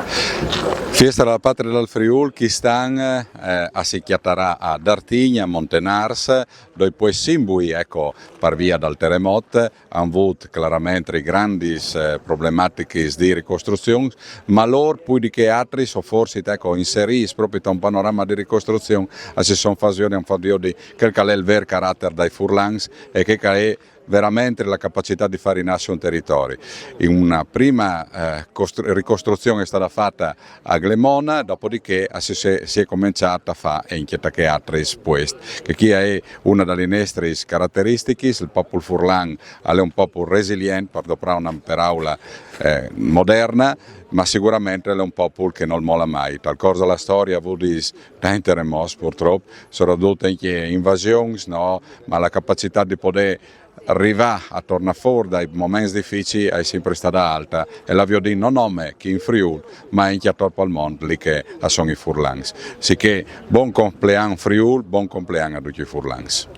Fiesta della Patria del Friul, chi stan si chiatarà a Dartigna, a Montenars, dove poi Simbui, ecco, per via del terremoto, hanno avuto chiaramente i grandi problematiche di ricostruzione, ma loro poi di che altri, o forse ecco, inseriti proprio in un panorama di ricostruzione, si sono fatti un po' di quel che è il vero carattere dei Furlans e che è veramente la capacità di fare rinascere un territorio. In una prima ricostruzione è stata fatta a Glemona, dopodiché si è cominciato a fare in che altre esposti, che qui è una delle nostre caratteristiche. Il popolo furlan è un popolo resiliente, per doprare una parola moderna, ma sicuramente è un popolo che non molla mai. Tal corso della storia ha avuto tanti terremoti purtroppo, sono dovute anche invasioni, no? Ma la capacità di poter arrivare a tornare fuori dai momenti difficili è sempre stata alta e la vedo non nome che in Friuli ma anche a tutto il mondo lì che sono i Furlans. Sicché buon compleanno Friuli, buon compleanno a tutti i Furlans.